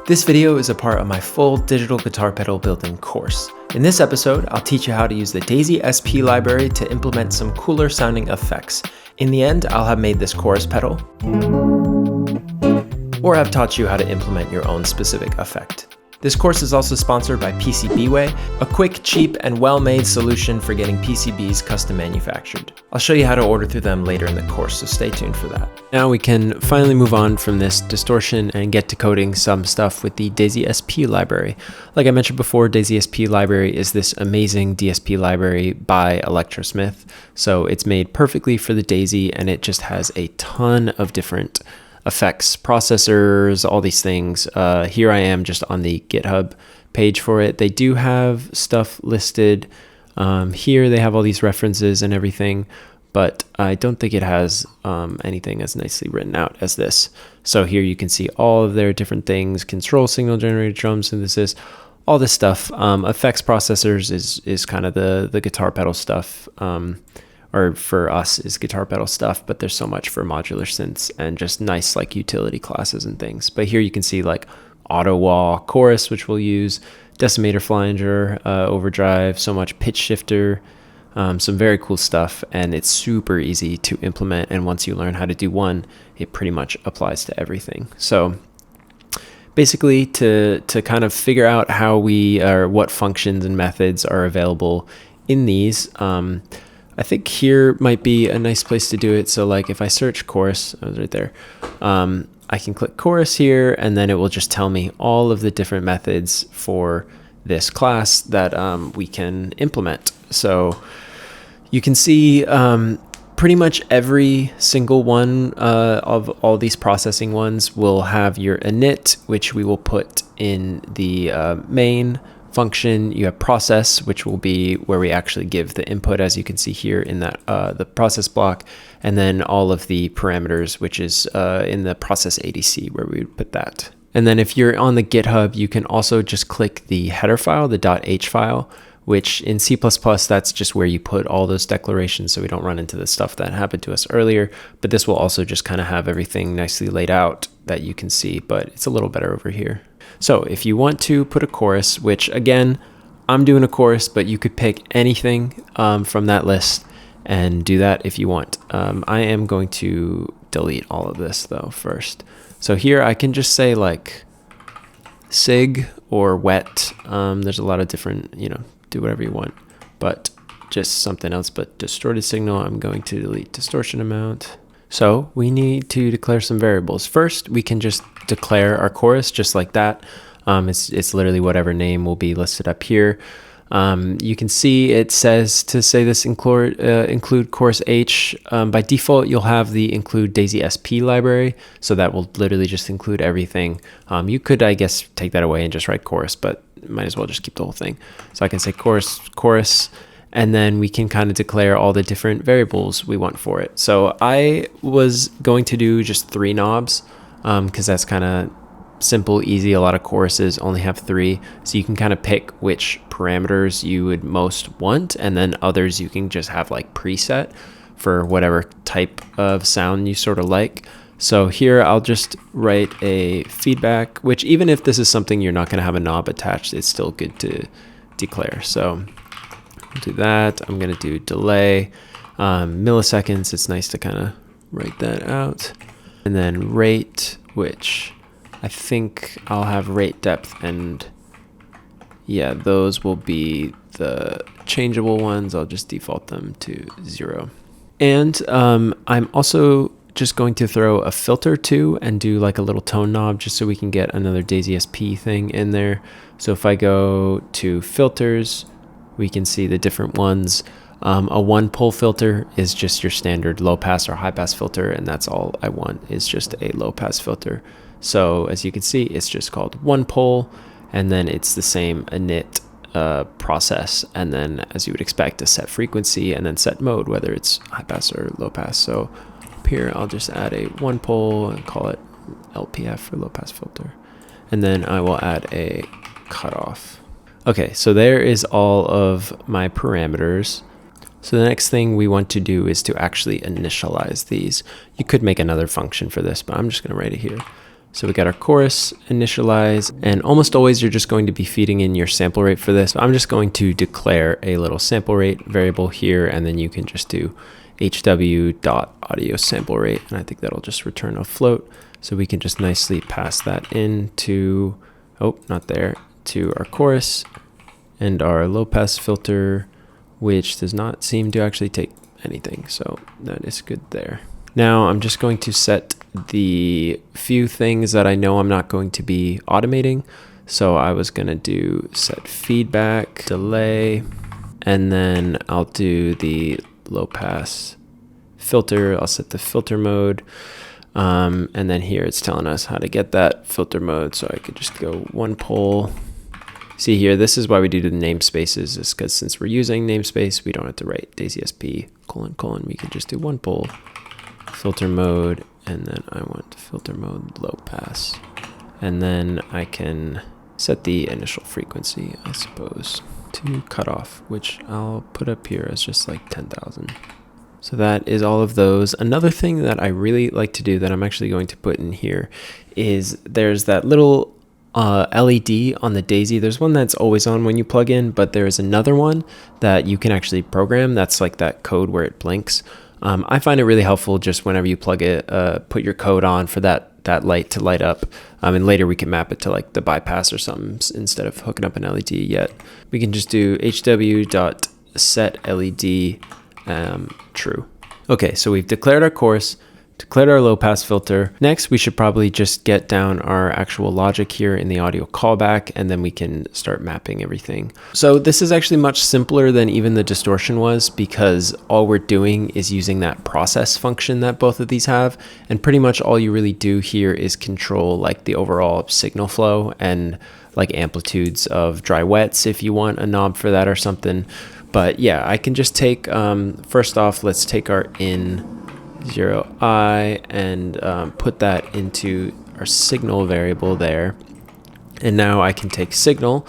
This video is a part of my full digital guitar pedal building course. In this episode, I'll teach you how to use the DaisySP library to implement some cooler sounding effects. In the end, I'll have made this chorus pedal, or have taught you how to implement your own specific effect. This course is also sponsored by PCBWay, a quick, cheap, and well-made solution for getting PCBs custom manufactured. I'll show you how to order through them later in the course, so stay tuned for that. Now we can finally move on from this distortion and get to coding some stuff with the DaisySP library. Like I mentioned before, DaisySP library is this amazing DSP library by Electrosmith. So it's made perfectly for the Daisy, and it just has a ton of different effects, processors, all these things. Here I am just on the GitHub page for it. They do have stuff listed. Here they have all these references and everything, but I don't think it has anything as nicely written out as this. So here you can see all of their different things: control signal generated, drum synthesis, all this stuff. Effects processors is kind of the guitar pedal stuff. Or for us is guitar pedal stuff, but there's so much for modular synths and just nice like utility classes and things. But here you can see like auto wah, chorus, which we'll use, decimator flanger, overdrive, so much pitch shifter, some very cool stuff, and it's super easy to implement. And once you learn how to do one, it pretty much applies to everything. So basically to kind of figure out how what functions and methods are available in these, I think here might be a nice place to do it. So like if I search chorus, I was right there, I can click chorus here, and then it will just tell me all of the different methods for this class that we can implement. So you can see pretty much every single one of all these processing ones will have your init, which we will put in the main function. You have process, which will be where we actually give the input, as you can see here in that the process block, and then all of the parameters, which is in the process ADC, where we would put that. And then if you're on the GitHub, you can also just click the header file, the .h file, which in C++, that's just where you put all those declarations, so we don't run into the stuff that happened to us earlier. But this will also just kind of have everything nicely laid out that you can see, but it's a little better over here. So if you want to put a chorus, which again, I'm doing a chorus, but you could pick anything from that list and do that if you want. I am going to delete all of this though first. So here I can just say like sig or wet. There's a lot of different, do whatever you want, but just something else. But distorted signal, I'm going to delete distortion amount. So we need to declare some variables. First, we can just declare our chorus just like that. It's literally whatever name will be listed up here. You can see it says to say this include chorus H. By default, you'll have the include DaisySP library, so that will literally just include everything. You could, I guess, take that away and just write chorus, but might as well just keep the whole thing. So I can say chorus, and then we can kind of declare all the different variables we want for it. So I was going to do just 3 knobs because that's kind of simple, easy. A lot of choruses only have 3. So you can kind of pick which parameters you would most want, and then others you can just have like preset for whatever type of sound you sort of like. So here I'll just write a feedback, which even if this is something you're not going to have a knob attached, it's still good to declare. So do that. I'm going to do delay, milliseconds. It's nice to kind of write that out. And then rate, which I think I'll have rate depth, and yeah, those will be the changeable ones. I'll just default them to 0. And I'm also just going to throw a filter too and do like a little tone knob just so we can get another DaisySP thing in there. So if I go to filters, we can see the different ones. A 1 pole filter is just your standard low pass or high pass filter, and that's all I want is just a low pass filter. So as you can see, it's just called 1 pole, and then it's the same init process, and then as you would expect, a set frequency and then set mode, whether it's high pass or low pass. So up here I'll just add a 1 pole and call it LPF for low pass filter, and then I will add a cutoff. Okay, so there is all of my parameters. So the next thing we want to do is to actually initialize these. You could make another function for this, but I'm just going to write it here. So we got our chorus initialize, and almost always you're just going to be feeding in your sample rate for this. I'm just going to declare a little sample rate variable here, and then you can just do hw.audio sample rate, and I think that'll just return a float. So we can just nicely pass that into, oh, not there, to our chorus and our low pass filter, which does not seem to actually take anything. So that is good there. Now I'm just going to set the few things that I know I'm not going to be automating. So I was going to do set feedback, delay, and then I'll do the low pass filter. I'll set the filter mode. And then here it's telling us how to get that filter mode. So I could just go one pole. See here, this is why we do the namespaces, is because since we're using namespace, we don't have to write DaisySP : we can just do one pole. Filter mode, and then I want filter mode low pass, and then I can set the initial frequency, I suppose, to cutoff, which I'll put up here as just like 10,000. So that is all of those. Another thing that I really like to do that I'm actually going to put in here is there's that little LED on the Daisy. There's one that's always on when you plug in, but there's another one that you can actually program. That's like that code where it blinks. I find it really helpful just whenever you plug it, put your code on for that light to light up. And later we can map it to like the bypass or something instead of hooking up an LED yet. We can just do hw.setLED true. Okay, so we've declared our course, declared our low pass filter. Next, we should probably just get down our actual logic here in the audio callback, and then we can start mapping everything. So this is actually much simpler than even the distortion was, because all we're doing is using that process function that both of these have. And pretty much all you really do here is control like the overall signal flow and like amplitudes of dry wets if you want a knob for that or something. But yeah, I can just take, first off, let's take our in 0i and put that into our signal variable there. And now I can take signal,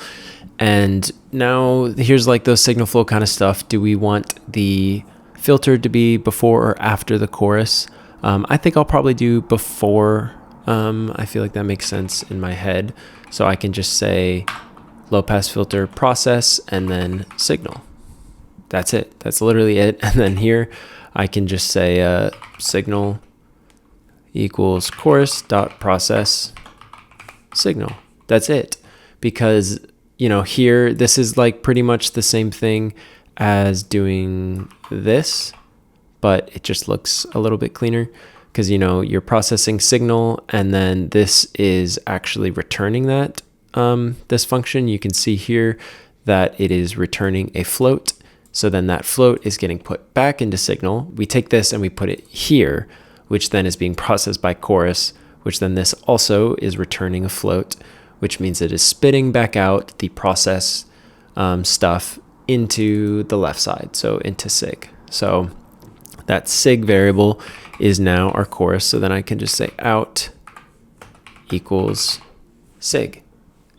and now here's like those signal flow kind of stuff. Do we want the filter to be before or after the chorus? I think I'll probably do before. I feel like that makes sense in my head. So I can just say low pass filter process and then signal. That's it. That's literally it. And then here I can just say signal equals chorus dot process signal. That's it. Because, you know, here, this is like pretty much the same thing as doing this, but it just looks a little bit cleaner because, you know, you're processing signal, and then this is actually returning that, this function. You can see here that it is returning a float. So then that float is getting put back into signal. We take this and we put it here, which then is being processed by chorus, which then this also is returning a float, which means it is spitting back out the process stuff into the left side, so into sig. So that sig variable is now our chorus. So then I can just say out equals sig.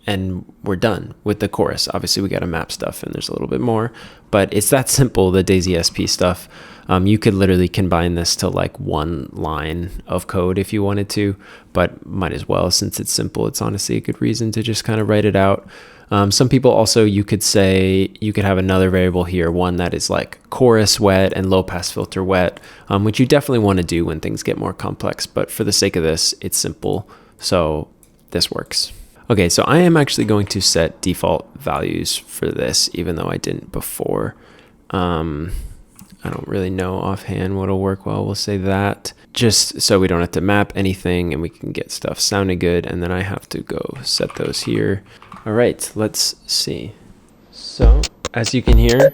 And we're done with the chorus. Obviously, we got to map stuff, and there's a little bit more, but it's that simple, the DaisySP stuff. You could literally combine this to like one line of code if you wanted to, but might as well, since it's simple. It's honestly a good reason to just kind of write it out. Some people also, you could say, you could have another variable here, one that is like chorus wet and low pass filter wet, which you definitely want to do when things get more complex. But for the sake of this, it's simple. So this works. Okay, so I am actually going to set default values for this, even though I didn't before. I don't really know offhand what'll work well. We'll say that just so we don't have to map anything and we can get stuff sounding good. And then I have to go set those here. All right, let's see. So as you can hear,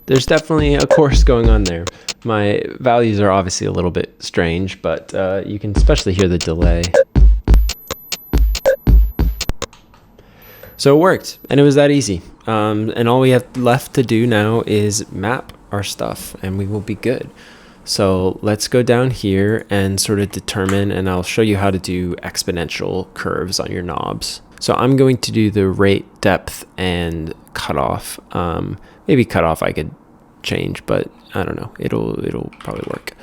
there's definitely a chorus going on there. My values are obviously a little bit strange, but you can especially hear the delay. So it worked, and it was that easy. And all we have left to do now is map our stuff, and we will be good. So let's go down here and sort of determine, and I'll show you how to do exponential curves on your knobs. So I'm going to do the rate, depth, and cutoff. Maybe cutoff I could change, but I don't know. It'll probably work.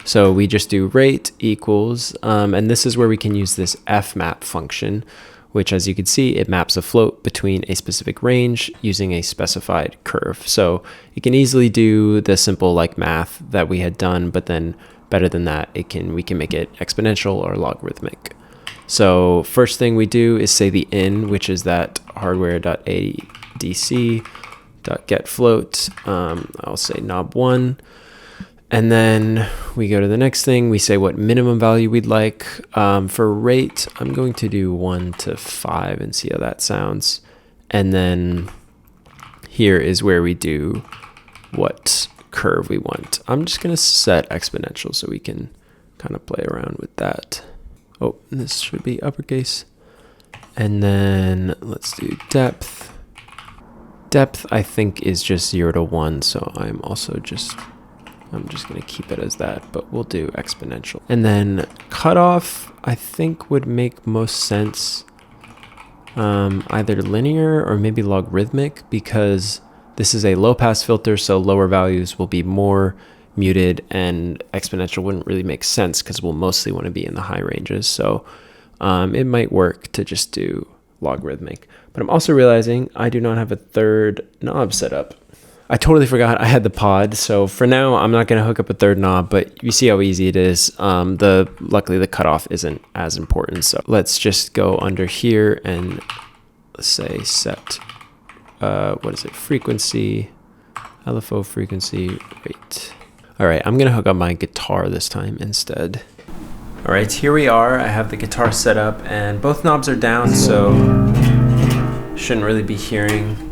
So we just do rate equals, and this is where we can use this fmap function, which, as you can see, it maps a float between a specific range using a specified curve. So you can easily do the simple like math that we had done, but then better than that, we can make it exponential or logarithmic. So first thing we do is say the in, which is that hardware.adc.getFloat. I'll say knob1. And then we go to the next thing. We say what minimum value we'd like. For rate, I'm going to do 1 to 5 and see how that sounds. And then here is where we do what curve we want. I'm just going to set exponential so we can kind of play around with that. Oh, this should be uppercase. And then let's do depth. Depth, I think, is just 0 to 1. So I'm just going to keep it as that, but we'll do exponential. And then cutoff, I think, would make most sense either linear or maybe logarithmic, because this is a low pass filter, so lower values will be more muted, and exponential wouldn't really make sense because we'll mostly want to be in the high ranges. So it might work to just do logarithmic. But I'm also realizing I do not have a third knob set up. I totally forgot I had the pod, so for now I'm not going to hook up a third knob, but you see how easy it is. Luckily the cutoff isn't as important, so let's just go under here and let's say set frequency, LFO frequency rate. All right, I'm going to hook up my guitar this time instead. All right, here we are. I have the guitar set up and both knobs are down, so shouldn't really be hearing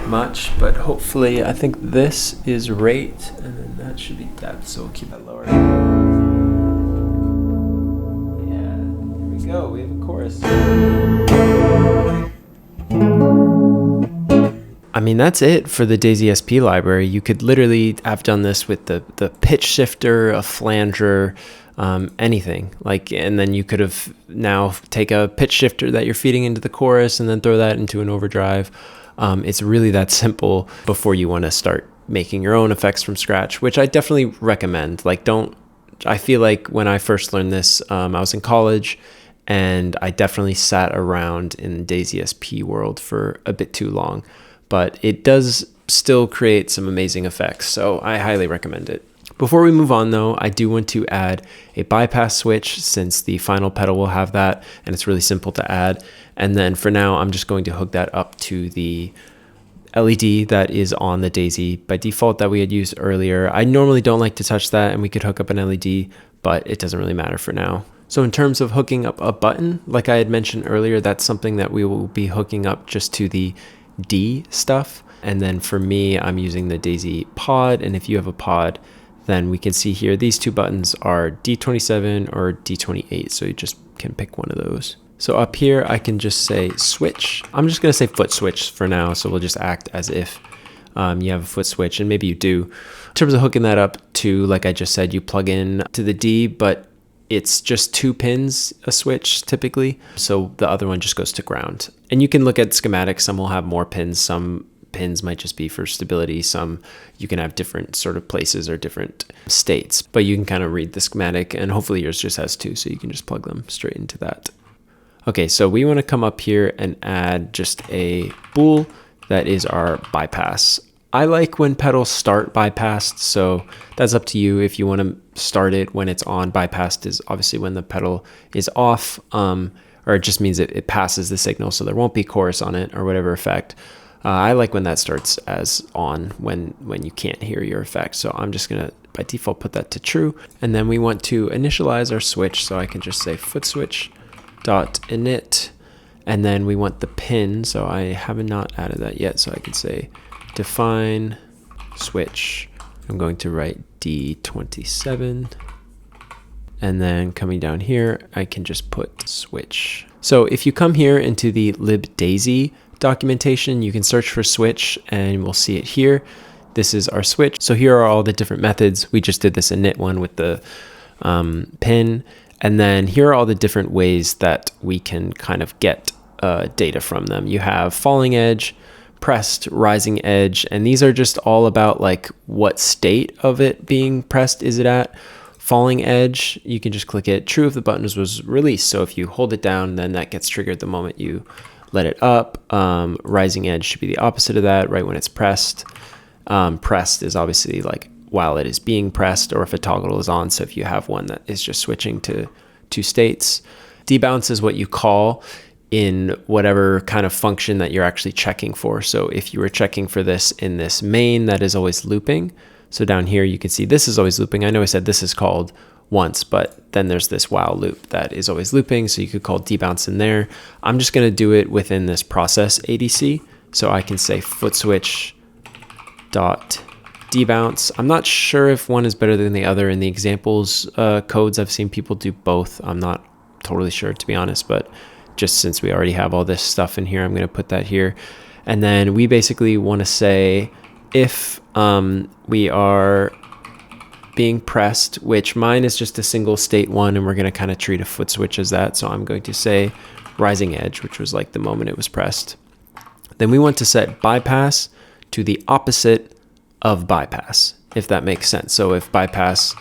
much, but hopefully I think this is rate and then that should be depth, so we'll keep that lower. Yeah, here we go, we have a chorus. I mean, that's it for the DaisySP library. You could literally have done this with the pitch shifter, a flanger, anything, and then you could have now take a pitch shifter that you're feeding into the chorus and then throw that into an overdrive. It's really that simple before you want to start making your own effects from scratch, which I definitely recommend. I feel like when I first learned this, I was in college and I definitely sat around in DaisySP world for a bit too long, but it does still create some amazing effects. So I highly recommend it. Before we move on though, I do want to add a bypass switch since the final pedal will have that and it's really simple to add. And then for now, I'm just going to hook that up to the LED that is on the Daisy by default that we had used earlier. I normally don't like to touch that and we could hook up an LED, but it doesn't really matter for now. So in terms of hooking up a button, like I had mentioned earlier, that's something that we will be hooking up just to the D stuff. And then for me, I'm using the Daisy pod. And if you have a pod, then we can see here, these two buttons are D27 or D28. So you just can pick one of those. So up here, I can just say switch. I'm just gonna say foot switch for now. So we'll just act as if you have a foot switch, and maybe you do. In terms of hooking that up to, like I just said, you plug in to the D, but it's just 2 pins, a switch typically. So the other one just goes to ground. And you can look at schematics. Some will have more pins. Some pins might just be for stability. Some you can have different sort of places or different states, but you can kind of read the schematic, and hopefully yours just has 2. So you can just plug them straight into that. Okay, so we want to come up here and add just a bool that is our bypass. I like when pedals start bypassed, so that's up to you if you want to start it when it's on. Bypassed is obviously when the pedal is off, or it just means it passes the signal, so there won't be chorus on it or whatever effect. I like when that starts as on, when you can't hear your effect. So I'm just going to, by default, put that to true. And then we want to initialize our switch, so I can just say foot switch dot init, and then we want the pin, so I have not added that yet, so I could say define switch. I'm going to write D27, and then coming down here I can just put switch. So if you come here into the libdaisy documentation, you can search for switch and we'll see it here. This is our switch. So here are all the different methods. We just did this init one with the pin. And then here are all the different ways that we can kind of get data from them. You have falling edge, pressed, rising edge, and these are just all about like what state of it being pressed is it at. falling edge, you can just click it. True if the button was released. So if you hold it down, then that gets triggered the moment you let it up. Rising edge should be the opposite of that, right when it's pressed. Pressed is obviously like while it is being pressed, or if a toggle is on. So if you have one that is just switching to two states. Debounce is what you call in whatever kind of function that you're actually checking for. So if you were checking for this in this main that is always looping, so down here you can see this is always looping. I know I said this is called once, but then there's this while loop that is always looping. So you could call debounce in there. I'm just going to do it within this process ADC. So I can say foot switch dot debounce. I'm not sure if one is better than the other. In the examples codes, I've seen people do both. I'm not totally sure, to be honest, but just since we already have all this stuff in here, I'm going to put that here. And then we basically want to say if we are being pressed, which mine is just a single state one, and we're going to kind of treat a foot switch as that. So I'm going to say rising edge, which was like the moment it was pressed. Then we want to set bypass to the opposite of bypass, if that makes sense. So if bypass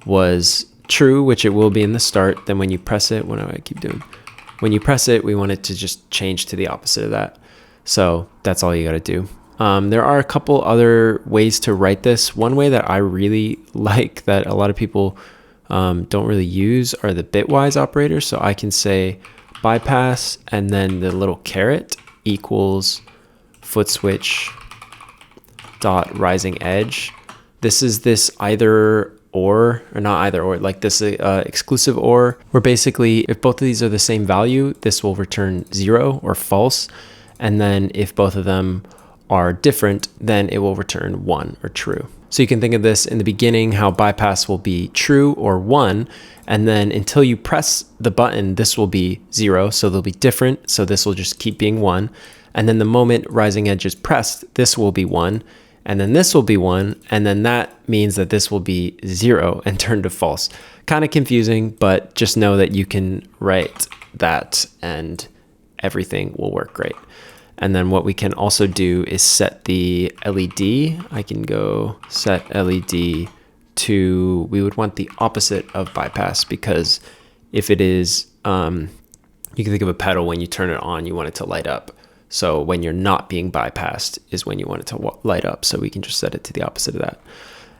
was true, which it will be in the start, then when you press it, what do I keep doing? When you press it, we want it to just change to the opposite of that. So that's all you got to do. There are a couple other ways to write this. One way that I really like that a lot of people don't really use are the bitwise operators. So I can say bypass and then the little caret equals foot switch dot rising edge. This is this either or not either or, like this exclusive or, where basically if both of these are the same value, this will return 0 or false. And then if both of them are different, then it will return 1 or true. So you can think of this in the beginning, how bypass will be true or 1. And then until you press the button, this will be 0. So they'll be different. So this will just keep being 1. And then the moment rising edge is pressed, this will be 1. And then this will be 1, and then that means that this will be 0 and turn to false. Kind of confusing, but just know that you can write that and everything will work great. And then what we can also do is set the LED. I can go set LED to, we would want the opposite of bypass, because if it is, you can think of a pedal, when you turn it on, you want it to light up. So when you're not being bypassed is when you want it to light up. So we can just set it to the opposite of that.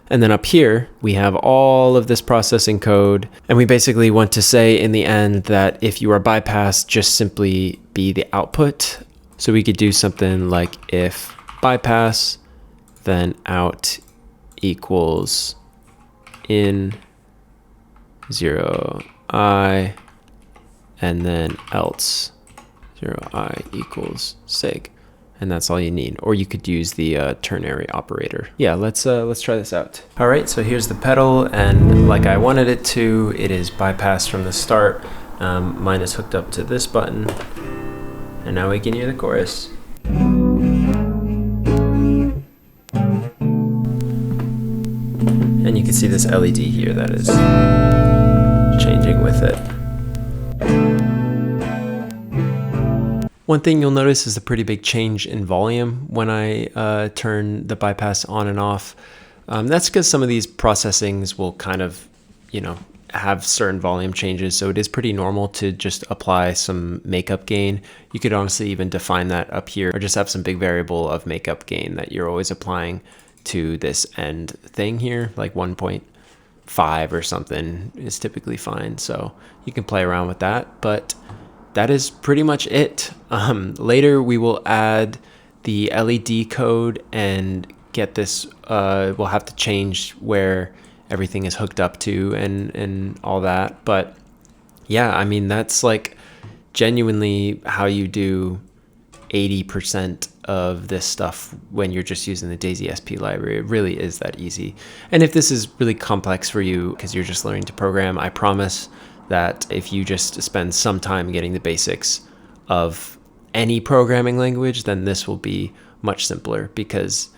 And then up here, we have all of this processing code. And we basically want to say in the end that if you are bypassed, just simply be the output. So we could do something like if bypass, then out equals in 0i, and then else 0i equals sig, and that's all you need. Or you could use the ternary operator. Yeah, let's try this out. All right, so here's the pedal, and like I wanted it to, it is bypassed from the start. Mine is hooked up to this button, and now we can hear the chorus. And you can see this LED here that is changing with it. One thing you'll notice is a pretty big change in volume when I turn the bypass on and off. That's because some of these processings will kind of, have certain volume changes. So it is pretty normal to just apply some makeup gain. You could honestly even define that up here, or just have some big variable of makeup gain that you're always applying to this end thing here, like 1.5 or something is typically fine. So you can play around with that, but that is pretty much it. Later we will add the LED code and get this, we'll have to change where everything is hooked up to and all that. But yeah, I mean, that's like genuinely how you do 80% of this stuff when you're just using the DaisySP library. It really is that easy. And if this is really complex for you because you're just learning to program, I promise that if you just spend some time getting the basics of any programming language, then this will be much simpler, because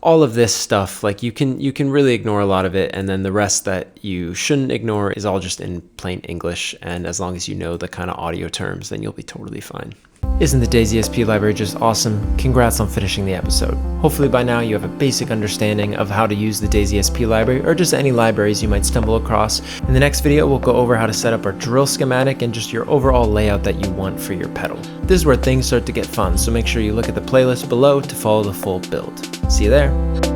all of this stuff, like you can really ignore a lot of it, and then the rest that you shouldn't ignore is all just in plain English. And as long as you know the kind of audio terms, then you'll be totally fine. Isn't the DaisySP library just awesome? Congrats on finishing the episode. Hopefully by now you have a basic understanding of how to use the DaisySP library, or just any libraries you might stumble across. In the next video, we'll go over how to set up our drill schematic and just your overall layout that you want for your pedal. This is where things start to get fun, so make sure you look at the playlist below to follow the full build. See you there!